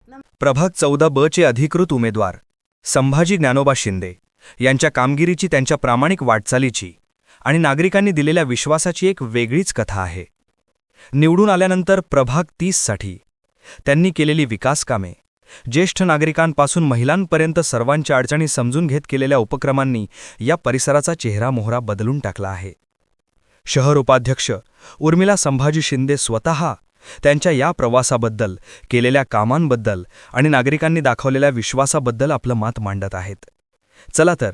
प्रभाग 14 चे अधिकृत उमेदवार संभाजी ज्ञानोबा शिंदे यांच्या कामगिरीची, त्यांच्या प्रामाणिक वाटचालीची आणि नागरिकांनी दिलेल्या विश्वासाची एक वेगळीच कथा आहे. निवडून आल्यानंतर प्रभाग 30 साठी त्यांनी केलेली विकास कामे, ज्येष्ठ नागरिकांपासून महिलांपर्यंत सर्वांच्या अडचणी समजून घेत केलेल्या उपक्रमांनी या परिसराचा चेहरा मोहरा बदलून टाकला आहे. शहर उपाध्यक्ष उर्मिला संभाजी शिंदे स्वतः त्यांच्या या प्रवासाबद्दल, केलेल्या कामांबद्दल आणि नागरिकांनी दाखवलेल्या विश्वासाबद्दल आपलं मत मांडत आहेत. चला तर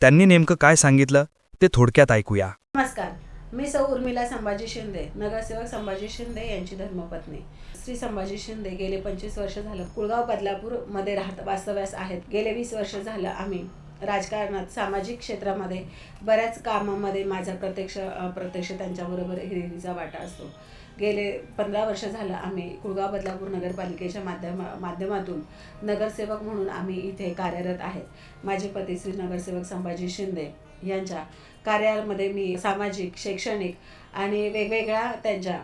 त्यांनी नेमकं काय सांगितलं ते थोडक्यात ऐकूया. नमस्कार, मी सौ उर्मिला संभाजी शिंदे, नगरसेवक संभाजी शिंदे यांची धर्मपत्नी. श्री संभाजी शिंदे गेले 25 वर्ष झालं कुळगाव बदलापूर मध्ये वास्तव्यास आहेत. गेले 20 वर्ष झालं आम्ही राजकारणात, सामाजिक क्षेत्रामध्ये बऱ्याच कामामध्ये माझा प्रत्यक्ष त्यांच्याबरोबर हिरिरीचा वाटा असतो. गेले 15 वर्ष झालं आम्ही कुळगाव बदलापूर नगरपालिकेच्या माध्यमातून नगरसेवक म्हणून आम्ही इथे कार्यरत आहेत. माझे पती श्री नगरसेवक संभाजी शिंदे यांच्या कार्यामध्ये मी सामाजिक, शैक्षणिक आणि वेगवेगळ्या त्यांच्या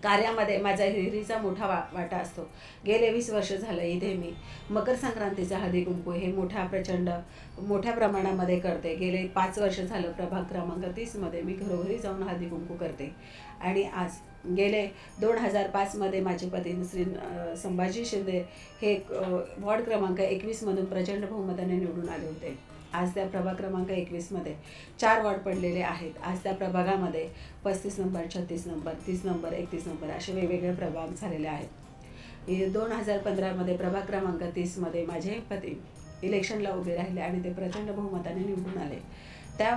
कार्यामध्ये माझा हिरिरीचा मोठा वाटा असतो. गेले 20 वर्ष झालं इथे मी मकर संक्रांतीचा हळदी कुंकू हे मोठ्या प्रमाणामध्ये करते. गेले 5 वर्ष झालं प्रभाग क्रमांक 30 मध्ये मी घरोघरी जाऊन हळदी कुंकू करते. आणि आज गेले 2005 मध्ये माझे पती श्री संभाजी शिंदे हे वॉर्ड क्रमांक 21 मधून प्रचंड बहुमताने निवडून आले होते. आज त्या प्रभाग क्रमांक 21 मध्ये 4 वॉर्ड पडलेले आहेत. आज त्या प्रभागामध्ये 35 नंबर, 36 नंबर, 30 नंबर, 31 नंबर असे वेगवेगळे प्रभाग झालेले आहेत. 2015 मध्ये प्रभाग क्रमांक 30 मध्ये माझे पती इलेक्शनला उभे राहिले आणि ते प्रचंड बहुमताने निवडून आले. त्या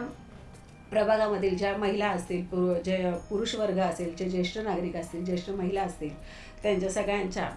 प्रभागामधील ज्या महिला असतील, जे पुरुष वर्ग असेल, जे ज्येष्ठ नागरिक असतील, ज्येष्ठ महिला असतील, त्यांच्या सगळ्यांच्या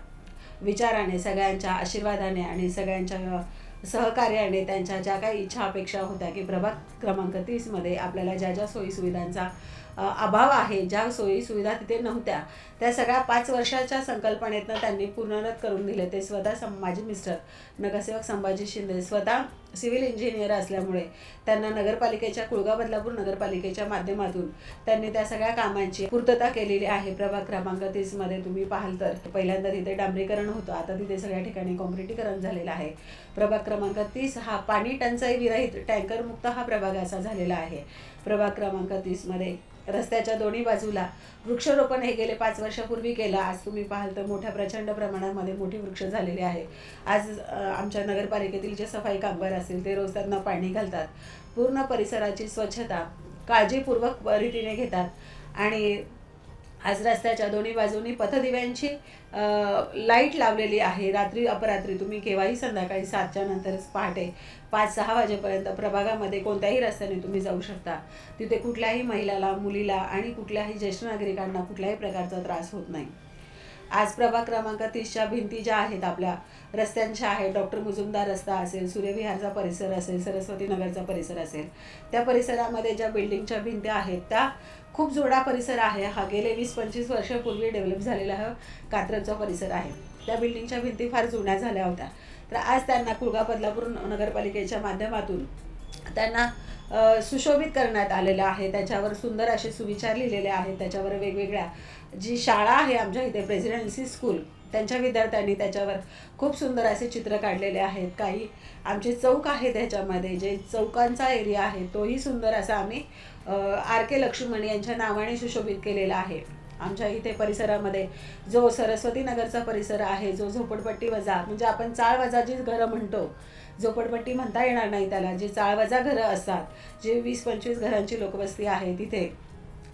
विचाराने, सगळ्यांच्या आशीर्वादाने आणि सगळ्यांच्या सहकार्याने त्यांच्या ज्या काही इच्छा अपेक्षा होत्या की प्रभाग क्रमांक 30 मध्ये आपल्याला ज्या सोयीसुविधांचा अभाव आहे, ज्या सोयीसुविधा तिथे नव्हत्या, त्या सगळ्या 5 वर्षाच्या संकल्पनेतनं त्यांनी पूर्णरत करून दिले. ते स्वतः माझे मिस्टर नगरसेवक संभाजी शिंदे स्वतः सिव्हिल इंजिनियर असल्यामुळे त्यांना नगरपालिकेच्या कुळगाव बदलापूर नगरपालिकेच्या माध्यमातून त्यांनी त्या सगळ्या कामांची पूर्तता केलेली आहे. प्रभाग क्रमांक 30 मध्ये तुम्ही पाहाल तर पहिल्यांदा तिथे डांबरीकरण होतं, आता तिथे सगळ्या ठिकाणी कॉन्क्रिटीकरण झालेलं आहे. प्रभाग क्रमांक 30 हा पाणी टंचाई विरहित, टँकर मुक्त हा प्रभाग असा झालेला आहे. प्रभाग क्रमांक 30 मध्ये रस्त्याच्या दोन्ही बाजूला वृक्षारोपण हे गेले 5 वर्षापूर्वी केलं. आज तुम्ही पाहाल तर मोठ्या प्रचंड प्रमाणामध्ये मोठी वृक्ष झालेले आहे. आज आमच्या नगरपालिकेतील जे सफाई कामगार असतील ते रोज त्यांना पाणी घालतात, पूर्ण परिसराची स्वच्छता काळजीपूर्वक रीतीने घेतात. आणि आज रस्त्याच्या दोन्ही बाजूनी पथदिव्यांची लाईट लावलेली आहे. रात्री अपरात्री तुम्ही केव्हाही संध्याकाळी 7च्या नंतर पहाटे 5-6 वाजेपर्यंत प्रभागामध्ये कोणत्याही रस्त्याने तुम्ही जाऊ शकता. तिथे कुठल्याही महिलाला, मुलीला आणि कुठल्याही ज्येष्ठ नागरिकांना कुठल्याही प्रकारचा त्रास होत नाही. आज प्रभाग क्रमांक 30च्या भिंती ज्या आहेत आपल्या रस्त्यांच्या आहेत, डॉक्टर मुजुमदार रस्ता असेल, सूर्यविहारचा परिसर असेल, सरस्वती नगरचा परिसर असेल, त्या परिसरामध्ये ज्या बिल्डिंगच्या भिंती आहेत त्या खूप जुना परिसर आहे. हा गेले 20-25 वर्षापूर्वी डेव्हलप झालेला हा कात्रजचा परिसर आहे. त्या बिल्डिंगच्या भिंती फार जुन्या झाल्या होत्या. तर आज त्यांना कुळगाव बदलापूर नगरपालिकेच्या माध्यमातून त्यांना सुशोभित करण्यात आलेलं आहे. त्याच्यावर सुंदर असे सुविचार लिहिलेले आहेत. त्याच्यावर वेगवेगळ्या जी शाळा आहे आमच्या इथे प्रेसिडेन्सी स्कूल, त्यांच्या विद्यार्थ्यांनी त्याच्यावर खूप सुंदर असे चित्र काढलेले आहेत. काही आमचे चौक आहेत, त्याच्यामध्ये जे चौकांचा एरिया आहे तोही सुंदर असा आम्ही RK लक्ष्मण यांच्या नावाने सुशोभित केलेला आहे. आमच्या इथे परिसरामध्ये जो सरस्वती नगरचा परिसर आहे, जो झोपडपट्टी वजा, म्हणजे आपण चाळ वजा जी घरं म्हणतो, झोपडपट्टी म्हणता येणार नाही त्याला, जे चाळवजा घरं असतात, जे 20-25 घरांची लोकवस्ती आहे, तिथे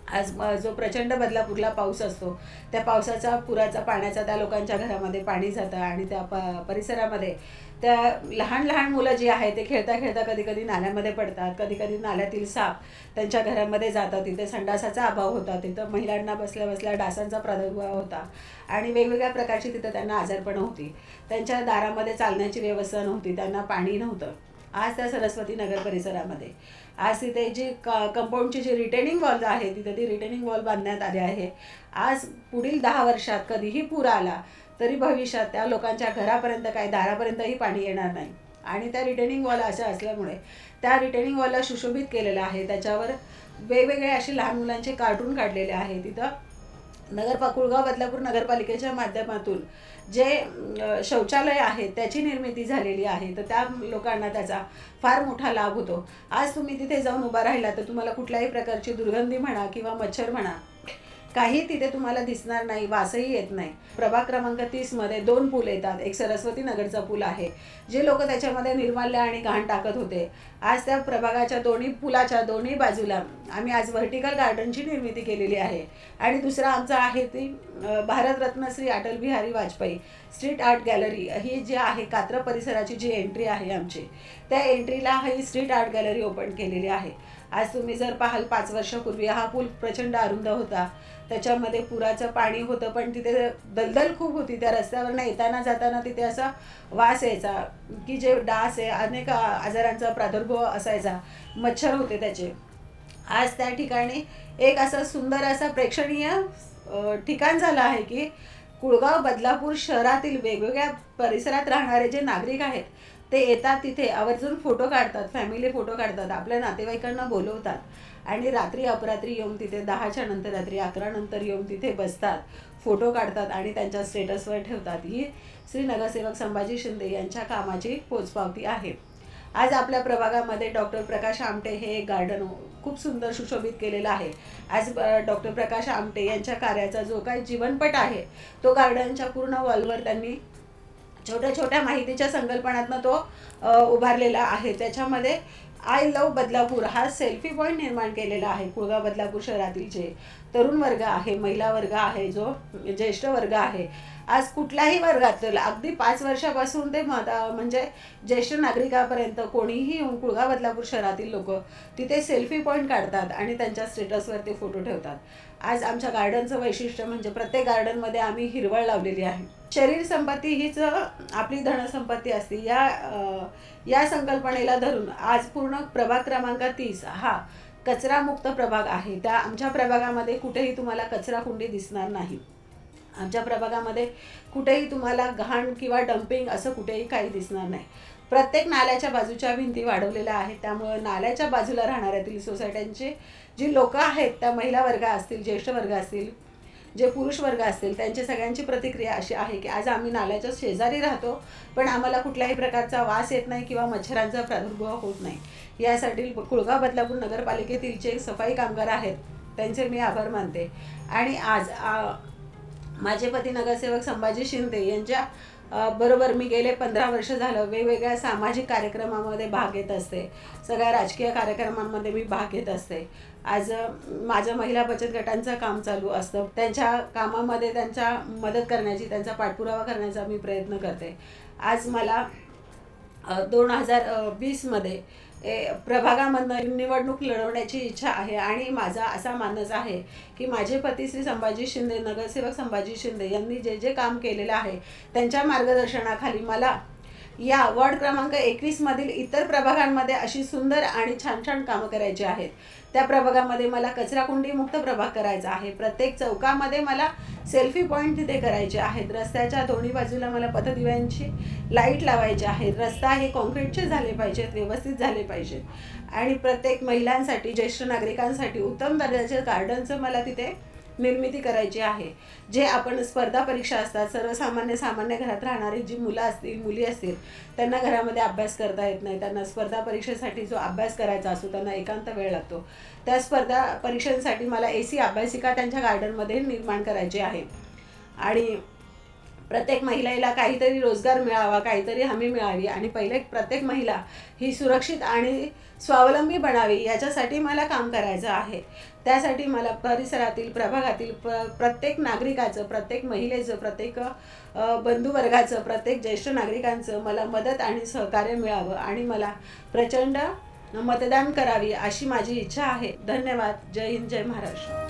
आज जो प्रचंड बदलापूरला पाऊस असतो, त्या पावसाचा, पुराचा, पाण्याचा त्या लोकांच्या घरामध्ये पाणी जातं. आणि त्या परिसरामध्ये त्या लहान लहान मुलं जी आहेत ते खेळता खेळता कधी कधी नाल्यामध्ये पडतात, कधी कधी नाल्यातील साप त्यांच्या घरामध्ये जातात. तिथे संडासाचा अभाव होता, तिथं महिलांना बसल्या बसल्या डासांचा प्रादुर्भाव होता आणि वेगवेगळ्या प्रकारची तिथं त्यांना आजारपणं होती. त्यांच्या दारामध्ये चालण्याची व्यवस्था नव्हती, त्यांना पाणी नव्हतं. आज त्या सरस्वती नगर परिसरामध्ये आज तिथे जी कंपाऊंडची जी रिटेनिंग वॉल आहे, तिथे ती रिटेनिंग वॉल बांधण्यात आली आहे. आज पुढील 10 वर्षात कधीही पूर आला तरी भविष्यात त्या लोकांच्या घरापर्यंत काही दारापर्यंतही पाणी येणार नाही. आणि त्या रिटेनिंग वॉल अशा असल्यामुळे त्या रिटेनिंग वॉलला सुशोभित केलेलं आहे. त्याच्यावर वेगवेगळे असे लहान मुलांचे कार्टून काढलेले आहे. तिथं कुळगाव बदलापूर नगरपालिकेच्या माध्यमातून जे शौचालय आहे त्याची निर्मिती झालेली आहे, तर त्या लोकांना त्याचा फार मोठा लाभ होतो. आज तुम्ही तिथे जाऊन उभा राहिला तर तुम्हाला कुठल्याही प्रकारची दुर्गंधी म्हणा किंवा मच्छर म्हणा काही तिथे तुम्हाला दिसणार नाही, वासही येत नाही. प्रभाग क्रमांक 30 मध्ये 2 पूल येतात. एक सरस्वती नगरचा पूल आहे, जे लोक त्याच्यामध्ये निर्माल्य आणि घाण टाकत होते. आज त्या प्रभागाच्या पुलाच्या दोन्ही बाजूला आम्ही आज व्हर्टिकल गार्डनची निर्मिती केलेली आहे. आणि दुसरा आमचा आहे ती Bharat Ratna Shri Atal Bihari Vajpayee street art gallery. ही जी आहे कात्र परिसराची जी एंट्री आहे आमची, त्या एंट्रीला ही स्ट्रीट आर्ट गॅलरी ओपन केलेली आहे. आज तुम्ही जर पाहाल 5 वर्षापूर्वी हा पूल प्रचंड अरुंद होता, त्याच्यामध्ये पुराचं पाणी होतं, पण तिथे दलदल खूप होती. त्या रस्त्यावरनं येताना जाताना तिथे असा वास यायचा की जे डास आहे, अनेक आजारांचा प्रादुर्भाव असायचा, मच्छर होते त्याचे. आज त्या ठिकाणी एक असं सुंदर असा प्रेक्षणीय ठिकाण झालं आहे की कुळगाव बदलापूर शहरातील वेगवेगळ्या परिसरात राहणारे जे नागरिक आहेत ते येतात, तिथे आवर्जून फोटो काढतात, फॅमिली फोटो काढतात, आपल्या नातेवाईकांना बोलवतात आणि रात्री अपरात्री येऊन तिथे 10च्या नंतर, रात्री 11 नंतर येऊन तिथे बसतात, फोटो काढतात आणि त्यांच्या स्टेटसवर ठेवतात. ही श्री नगरसेवक संभाजी शिंदे यांच्या कामाची पोचपावती आहे. आज आपल्या प्रभागामध्ये डॉक्टर प्रकाश आमटे हे एक गार्डन खूप सुंदर सुशोभित केलेलं आहे. आज डॉक्टर प्रकाश आमटे यांच्या कार्याचा जो काही जीवनपट आहे तो गार्डनच्या पूर्ण वॉलवर त्यांनी छोट्या छोट्या माहितीच्या संकल्पनातनं तो उभारलेला आहे. त्याच्यामध्ये आय लव्ह बदलापूर हा सेल्फी पॉईंट निर्माण केलेला आहे. कुळगाव बदलापूर शहरातील जे तरुण वर्ग आहे, महिला वर्ग आहे, जो ज्येष्ठ वर्ग आहे, आज कुठल्याही वर्गातला अगदी 5 वर्षापासून ते म्हणजे ज्येष्ठ नागरिकापर्यंत कोणीही येऊन कुळगाव बदलापूर शहरातील लोक तिथे सेल्फी पॉईंट काढतात आणि त्यांच्या स्टेटसवर ते फोटो ठेवतात. आज आमच्या गार्डनचं वैशिष्ट्य म्हणजे प्रत्येक गार्डनमध्ये आम्ही हिरवळ लावलेली आहे. शरीर संपत्ती हीच आपली धनसंपत्ती असते. या संकल्पनेला धरून आज पूर्ण प्रभाग क्रमांक 30 हा कचरामुक्त प्रभाग आहे. त्या आमच्या प्रभागामध्ये कुठेही तुम्हाला कचरा कुंडी दिसणार नाही. आमच्या प्रभागामध्ये कुठेही तुम्हाला घाण किंवा डम्पिंग असं कुठेही काही दिसणार नाही. प्रत्येक नाल्याच्या बाजूच्या भिंती वाढवलेल्या आहेत, त्यामुळे नाल्याच्या बाजूला राहणाऱ्यातील सोसायट्यांचे जी लोकं आहेत, त्या महिला वर्ग असतील, ज्येष्ठ वर्ग असतील, जे पुरुष वर्ग असतील, त्यांची सगळ्यांची प्रतिक्रिया अशी आहे की आज आम्ही नाल्याच्या शेजारी राहतो, पण आम्हाला कुठल्याही प्रकारचा वास येत नाही किंवा मच्छरांचा प्रादुर्भाव होत नाही. यासाठी कुळगाव बदलापूर नगरपालिकेतील जे सफाई कामगार आहेत त्यांचे मी आभार मानते. आणि आज माझे पती नगरसेवक संभाजी शिंदे यांच्या बरोबर मी गेले 15 वर्ष झालं वेगवेगळ्या सामाजिक कार्यक्रमामध्ये भाग घेत असते. सगळ्या राजकीय कार्यक्रमांमध्ये मी भाग घेत असते. आज माझं महिला बचत गटांचं काम चालू असतं. त्यांच्या कामामध्ये त्यांच्या मदत करण्याची, त्यांचा पाठपुरावा करण्याचा मी प्रयत्न करते. आज मला 2020 मध्ये प्रभागामधनं निवडणूक लढवण्याची इच्छा आहे आणि माझा असा मानस आहे की माझे पती श्री संभाजी शिंदे, नगरसेवक संभाजी शिंदे यांनी जे जे काम केलेलं आहे त्यांच्या मार्गदर्शनाखाली मला या वॉर्ड क्रमांक 21 मधील इतर प्रभागांमध्ये अशी सुंदर आणि छान छान कामं करायची आहेत. त्या प्रभागामध्ये मला कचराकुंडी मुक्त प्रभाग करायचा आहे. प्रत्येक चौकामध्ये मला सेल्फी पॉईंट तिथे करायचे आहेत. रस्त्याच्या दोन्ही बाजूला मला पथदिव्यांची लाईट लावायची आहे. रस्ता हे कॉन्क्रीटचे झाले पाहिजेत, व्यवस्थित झाले पाहिजेत. आणि प्रत्येक महिलांसाठी, ज्येष्ठ नागरिकांसाठी उत्तम दर्जाचे गार्डनचं मला तिथे निर्मिती करायची आहे. जे आपण स्पर्धा परीक्षा असतात, सामान्य घरात राहणारी जी मुलं असतील, मुली असतील, त्यांना घरामध्ये अभ्यास करता येत नाही, त्यांना स्पर्धा परीक्षेसाठी जो अभ्यास करायचा असतो त्यांना एकांत वेळ लागतो. त्या स्पर्धा परीक्षांसाठी मला AC अभ्यासिका त्यांच्या गार्डनमध्ये निर्माण करायची आहे. आणि प्रत्येक महिलेला काहीतरी रोजगार मिळावा, काहीतरी हमी मिळावी आणि प्रत्येक महिला ही सुरक्षित आणि स्वावलंबी बनावी याच्यासाठी मला काम करायचं आहे. त्यासाठी मला परिसरातील, प्रभागातील प्रत्येक नागरिकाचं, प्रत्येक महिलेचं, प्रत्येक बंधुवर्गाचं, प्रत्येक ज्येष्ठ नागरिकांचं मला मदत आणि सहकार्य मिळावं आणि मला प्रचंड मतदान करावी अशी माझी इच्छा आहे. धन्यवाद. जय हिंद, जय महाराष्ट्र.